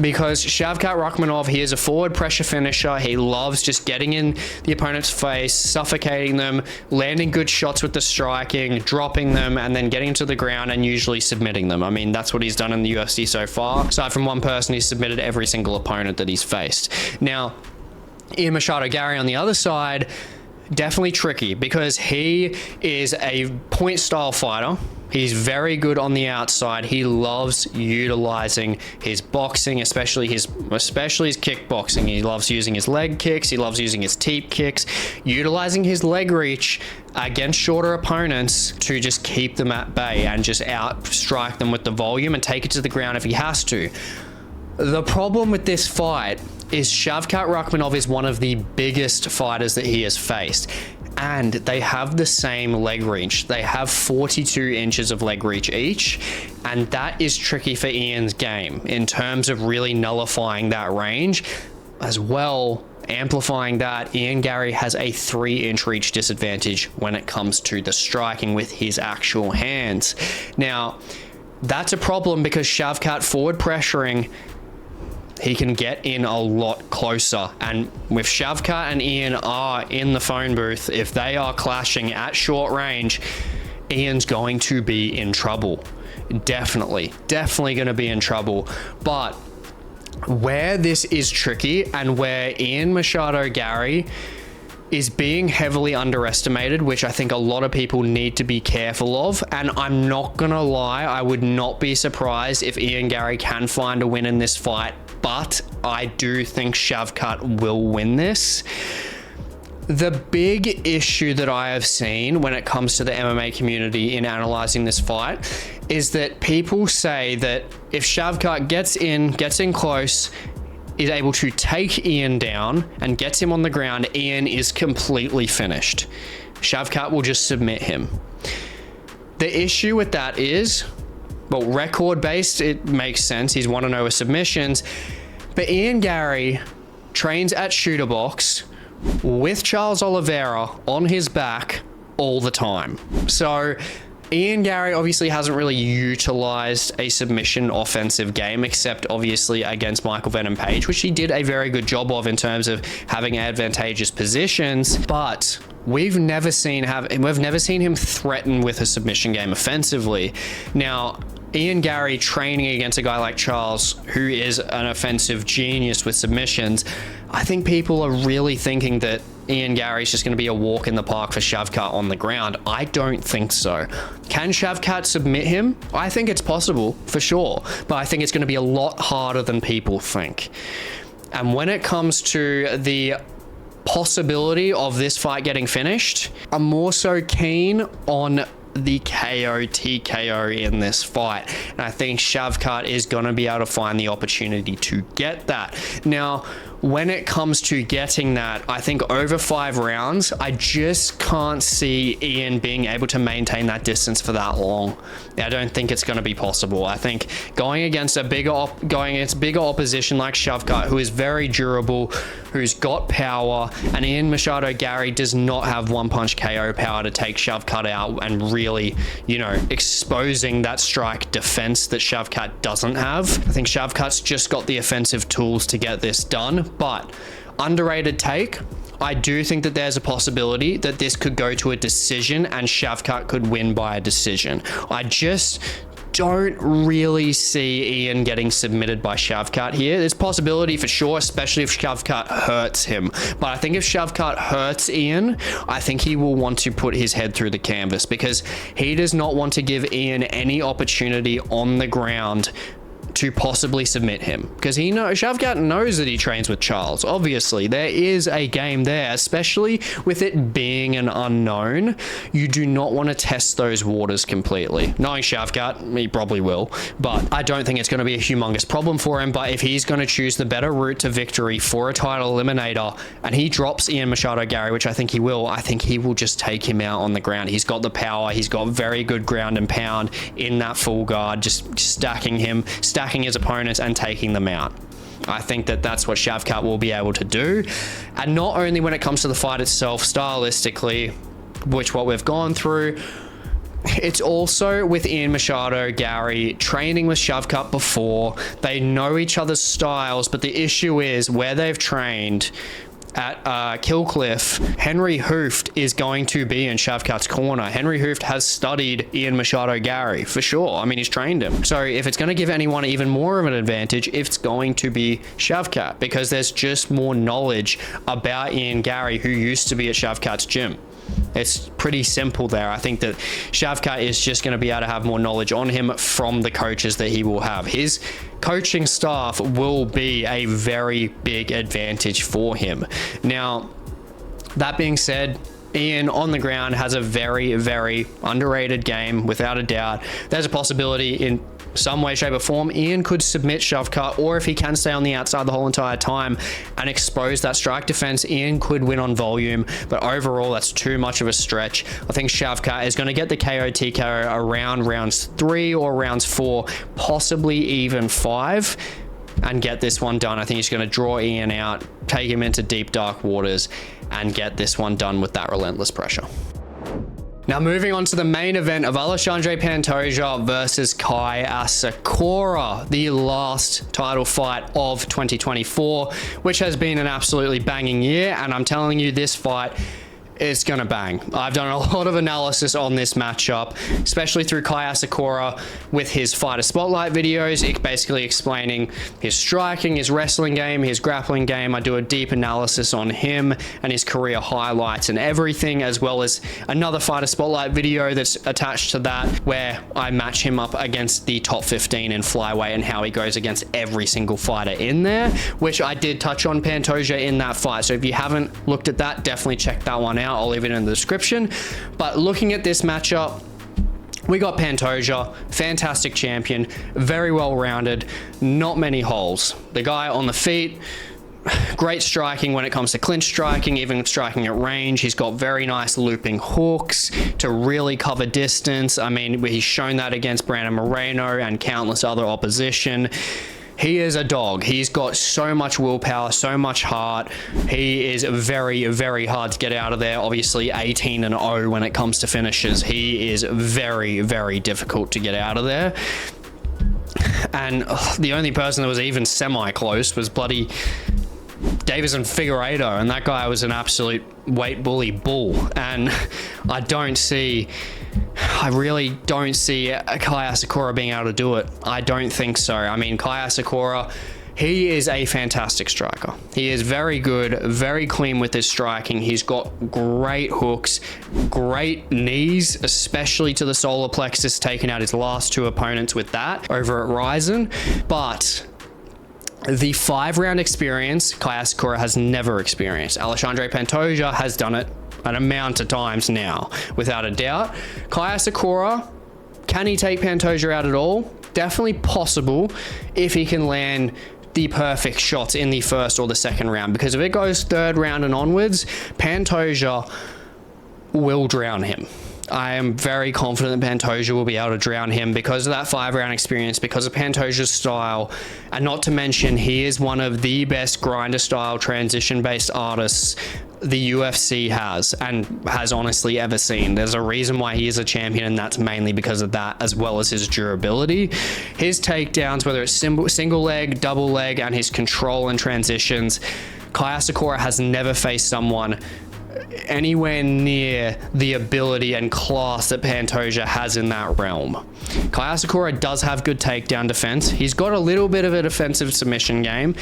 Because Shavkat Rakhmonov, he is a forward pressure finisher. He loves just getting in the opponent's face, suffocating them, landing good shots with the striking, dropping them, and then getting to the ground and usually submitting them. I mean, that's what he's done in the UFC so far. Aside from one person, he's submitted every single opponent that he's faced. Now, Ian Machado Garry on the other side, definitely tricky because he is a point style fighter. He's very good on the outside. He loves utilizing his boxing, especially his kickboxing. He loves using his leg kicks. He loves using his teep kicks, utilizing his leg reach against shorter opponents to just keep them at bay and just outstrike them with the volume and take it to the ground if he has to. The problem with this fight is Shavkat Rakhmonov is one of the biggest fighters that he has faced. And they have the same leg reach. They have 42 inches of leg reach each. And that is tricky for Ian's game in terms of really nullifying that range. As well, amplifying that, Ian Garry has a 3-inch reach disadvantage when it comes to the striking with his actual hands. Now, that's a problem because Shavkat forward pressuring, he can get in a lot closer. And with Shavkat and Ian are in the phone booth, if they are clashing at short range, Ian's going to be in trouble. Definitely going to be in trouble. But where this is tricky and where Ian Machado Garry is being heavily underestimated, which I think a lot of people need to be careful of. And I'm not gonna lie, I would not be surprised if Ian Garry can find a win in this fight, but I do think Shavkat will win this. The big issue that I have seen when it comes to the MMA community in analyzing this fight is that people say that if Shavkat gets in close, is able to take Ian down and gets him on the ground, Ian is completely finished. Shavkat will just submit him. The issue with that is, well, record based, it makes sense. He's 1-0 with submissions. But Ian Garry trains at Shooter Box with Charles Oliveira on his back all the time. So Ian Garry obviously hasn't really utilized a submission offensive game, except obviously against Michael Venom Page, which he did a very good job of in terms of having advantageous positions. But we've never seen him threaten with a submission game offensively. Now, Ian Garry training against a guy like Charles, who is an offensive genius with submissions, I think people are really thinking that Ian Garry's just going to be a walk in the park for Shavkat on the ground. I don't think so. Can Shavkat submit him? I think it's possible, for sure, but I think it's going to be a lot harder than people think. And when it comes to the possibility of this fight getting finished, I'm more so keen on the KO TKO in this fight, and I think Shavkat is going to be able to find the opportunity to get that. Now, when it comes to getting that, I think over 5 rounds, I just can't see Ian being able to maintain that distance for that long. I don't think it's going to be possible. I think going against bigger opposition like Shavkat, who is very durable, who's got power, and Ian Machado Garry does not have one-punch KO power to take Shavkat out and really, exposing that strike defense that Shavkat doesn't have. I think Shavkat's just got the offensive tools to get this done. But underrated take, I do think that there's a possibility that this could go to a decision and Shavkat could win by a decision. I just don't really see Ian getting submitted by Shavkat here. There's possibility for sure, especially if Shavkat hurts him. But I think if Shavkat hurts Ian, I think he will want to put his head through the canvas because he does not want to give Ian any opportunity on the ground to possibly submit him, because Shavkat knows that he trains with Charles. Obviously, there is a game there, especially with it being an unknown. You do not want to test those waters completely. Knowing Shavkat, he probably will, but I don't think it's going to be a humongous problem for him. But if he's going to choose the better route to victory for a title eliminator, and he drops Ian Machado Garry, which I think he will just take him out on the ground. He's got the power. He's got very good ground and pound in that full guard, just stacking his opponents and taking them out. I think that that's what Shavkat will be able to do. And not only when it comes to the fight itself, stylistically, which what we've gone through, it's also within Machado, Garry, training with Shavkat before. They know each other's styles, but the issue is where they've trained at Killcliff, Henry Hooft is going to be in Shavkat's corner. Henry Hooft has studied Ian Machado Garry for sure. I mean, he's trained him. So if it's going to give anyone even more of an advantage, it's going to be Shavkat, because there's just more knowledge about Ian Garry, who used to be at Shavkat's gym. It's pretty simple there. I think that Shavkat is just going to be able to have more knowledge on him from the coaches that he will have. His coaching staff will be a very big advantage for him. Now, that being said, Ian on the ground has a very, very underrated game, without a doubt. There's a possibility in some way, shape or form Ian could submit Shavkat, or if he can stay on the outside the whole entire time and expose that strike defense, Ian could win on volume. But overall, that's too much of a stretch. I think Shavkat is going to get the KO TKO around rounds 3 or rounds 4, possibly even 5, and get this one done. I think he's going to draw Ian out, take him into deep dark waters, and get this one done with that relentless pressure. Now moving on to the main event of Alexandre Pantoja versus Kai Asakura, the last title fight of 2024, which has been an absolutely banging year, and I'm telling you, this fight is gonna bang. I've done a lot of analysis on this matchup, especially through Kai Asakura with his fighter spotlight videos, basically explaining his striking, his wrestling game, his grappling game. I do a deep analysis on him and his career highlights and everything, as well as another fighter spotlight video that's attached to that, where I match him up against the top 15 in flyweight and how he goes against every single fighter in there, which I did touch on Pantoja in that fight. So if you haven't looked at that, definitely check that one out. I'll leave it in the description. But looking at this matchup, we got Pantoja, fantastic champion, very well rounded, not many holes. The guy on the feet, great striking when it comes to clinch striking, even striking at range. He's got very nice looping hooks to really cover distance. I mean, he's shown that against Brandon Moreno and countless other opposition. He is a dog. He's got so much willpower, so much heart. He is very, very hard to get out of there. Obviously 18-0 when it comes to finishes. He is very, very difficult to get out of there. And the only person that was even semi-close was bloody Davison Figueiredo, and that guy was an absolute weight bully bull. And I really don't see Kai Asakura being able to do it. I don't think so. I mean, Kai Asakura, he is a fantastic striker. He is very good, very clean with his striking. He's got great hooks, great knees, especially to the solar plexus, taking out his last 2 opponents with that over at Rizin. But the 5-round experience, Kai Asakura has never experienced. Alexandre Pantoja has done it an amount of times now, without a doubt. Kai Asakura, can he take Pantoja out at all? Definitely possible if he can land the perfect shots in the first or the second round, because if it goes 3rd round and onwards, Pantoja will drown him. I am very confident that Pantoja will be able to drown him because of that 5-round experience, because of Pantoja's style, and not to mention he is one of the best grinder style transition based artists the UFC has honestly ever seen. There's a reason why he is a champion, and that's mainly because of that, as well as his durability. His takedowns, whether it's single leg, double leg, and his control and transitions, Kai Asakura has never faced someone anywhere near the ability and class that Pantoja has in that realm. Kai Asakura does have good takedown defense. He's got a little bit of a defensive submission game.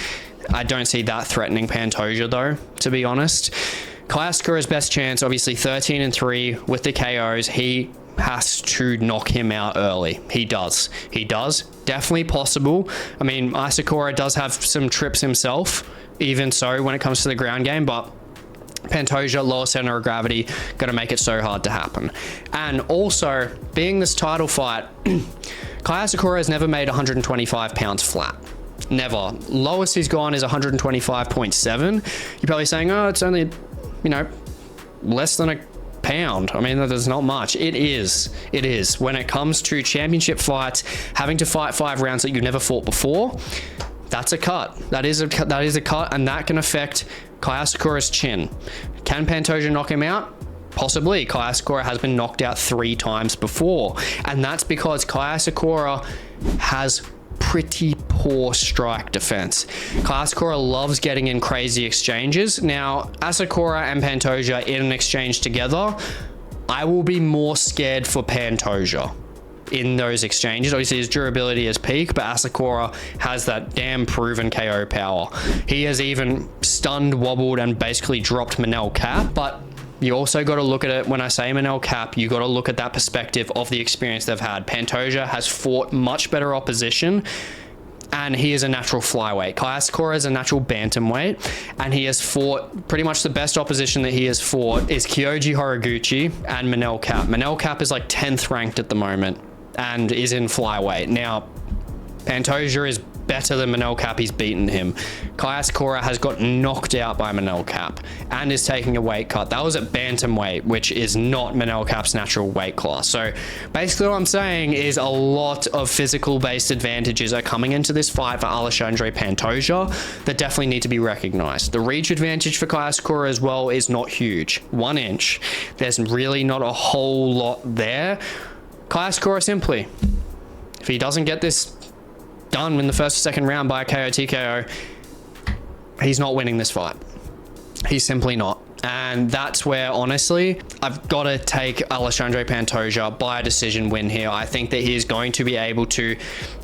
I don't see that threatening Pantoja though, to be honest. Kai Asakura's best chance, obviously 13-3 with the KOs. He has to knock him out early. He does. Definitely possible. I mean, Asakura does have some trips himself, even so, when it comes to the ground game, but Pantoja, lower center of gravity, gonna make it so hard to happen. And also, being this title fight, Kai Asakura has never made 125 pounds flat. Never. Lowest he's gone is 125.7. You're probably saying, oh, it's only, less than a pound. I mean, there's not much. It is. When it comes to championship fights, having to fight 5 rounds that you've never fought before, that's a cut. That is a cut, and that can affect Kai Asakura's chin. Can Pantoja knock him out? Possibly. Kai Asakura has been knocked out 3 times before, and that's because Kai Asakura has pretty poor strike defense. Kai Asakura loves getting in crazy exchanges. Now, Asakura and Pantoja in an exchange together, I will be more scared for Pantoja in those exchanges. Obviously, his durability is peak, but Asakura has that damn proven KO power. He has even stunned, wobbled, and basically dropped Manel Cap, but you also got to look at it, when I say Manel Cap, you got to look at that perspective of the experience they've had. Pantoja has fought much better opposition, and he is a natural flyweight. Kai Asakura is a natural bantamweight, and he has fought pretty much the best opposition that he has fought is Kyoji Horiguchi and Manel Cap. Manel Cap is like 10th ranked at the moment and is in flyweight. Now, Pantoja is better than Manel Cap. He's beaten him. Kai Asakura has got knocked out by Manel Cap and is taking a weight cut. That was at bantamweight, which is not Manel Cap's natural weight class. So basically what I'm saying is a lot of physical based advantages are coming into this fight for Alexandre Pantoja that definitely need to be recognized. The reach advantage for Kai Asakura as well is not huge. 1 inch. There's really not a whole lot there. Kai Asakura simply, if he doesn't get this done in the first or second round by a KO TKO, he's not winning this fight. He's simply not. And that's where, honestly, I've got to take Alexandre Pantoja by a decision win here. I think that he is going to be able to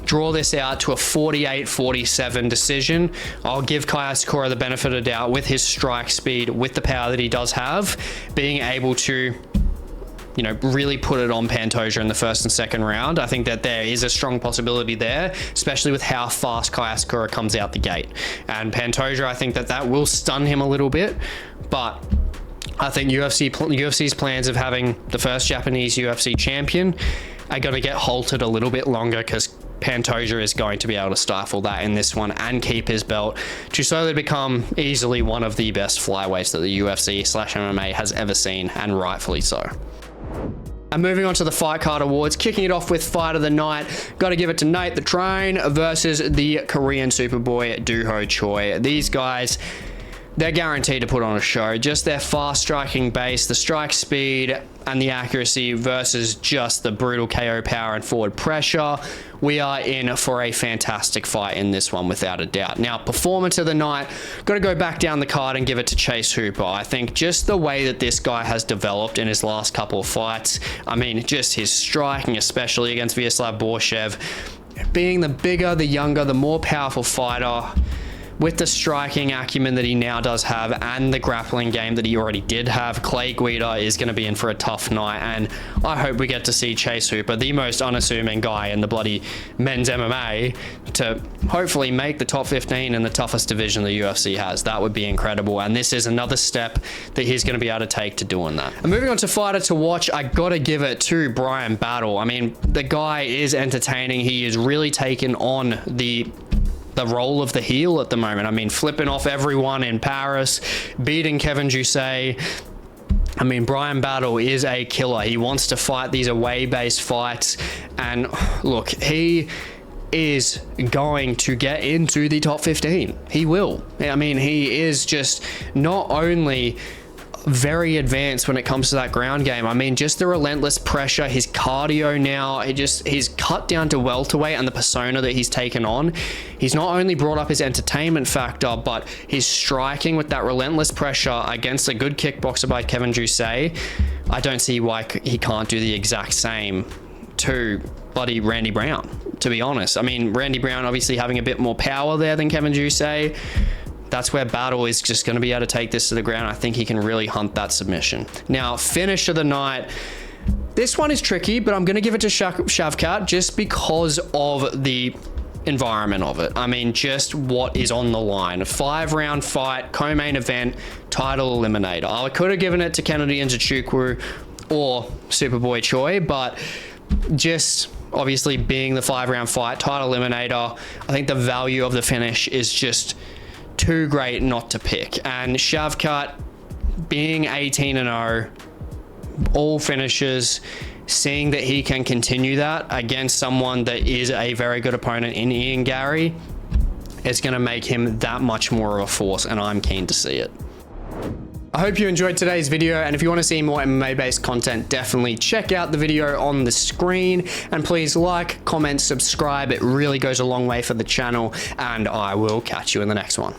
draw this out to a 48-47 decision. I'll give Kai Asakura the benefit of the doubt with his strike speed, with the power that he does have, being able to, you know, really put it on Pantoja in the first and second round. I think that there is a strong possibility there, especially with how fast Kai Asakura comes out the gate. And Pantoja, I think that that will stun him a little bit, but I think UFC's plans of having the first Japanese UFC champion are going to get halted a little bit longer, because Pantoja is going to be able to stifle that in this one and keep his belt to slowly become easily one of the best flyweights that the UFC/MMA has ever seen, and rightfully so. And moving on to the fight card awards, kicking it off with fight of the night, got to give it to Nate the Train versus the Korean Superboy Doo-Ho Choi. These guys, they're guaranteed to put on a show. Just their fast striking base, the strike speed and the accuracy versus just the brutal KO power and forward pressure. We are in for a fantastic fight in this one, without a doubt. Now, performance of the night, got to go back down the card and give it to Chase Hooper. I think just the way that this guy has developed in his last couple of fights, I mean, just his striking, especially against Vyacheslav Borshev, being the bigger, the younger, the more powerful fighter, with the striking acumen that he now does have and the grappling game that he already did have, Clay Guida is going to be in for a tough night, and I hope we get to see Chase Hooper, the most unassuming guy in the bloody men's MMA, to hopefully make the top 15 in the toughest division the UFC has. That would be incredible, and this is another step that he's going to be able to take to doing that. And moving on to fighter to watch, I got to give it to Bryan Battle. I mean, the guy is entertaining. He is really taken on the role of the heel at the moment. I mean, flipping off everyone in Paris, beating Kevin Jousset. I mean, Bryan Battle is a killer. He wants to fight these away-based fights, and look, he is going to get into the top 15. He will. I mean, he is just not only very advanced when it comes to that ground game. I mean, just the relentless pressure, his cardio now, he's cut down to welterweight, and the persona that he's taken on. He's not only brought up his entertainment factor, but his striking with that relentless pressure against a good kickboxer by Kevin Jousset. I don't see why he can't do the exact same to bloody Randy Brown, to be honest. I mean, Randy Brown obviously having a bit more power there than Kevin Jousset. That's where Battle is just going to be able to take this to the ground. I think he can really hunt that submission. Now, finish of the night. This one is tricky, but I'm going to give it to Shavkat just because of the environment of it. I mean, just what is on the line. A 5-round fight, co-main event, title eliminator. I could have given it to Kennedy Nzechukwu or Superboy Choi, but just obviously being the 5-round fight, title eliminator, I think the value of the finish is just too great not to pick. And Shavkat being 18-0, all finishes, seeing that he can continue that against someone that is a very good opponent in Ian Garry, it's going to make him that much more of a force, and I'm keen to see it. I hope you enjoyed today's video, and if you want to see more MMA-based content, definitely check out the video on the screen, and please like, comment, subscribe. It really goes a long way for the channel, and I will catch you in the next one.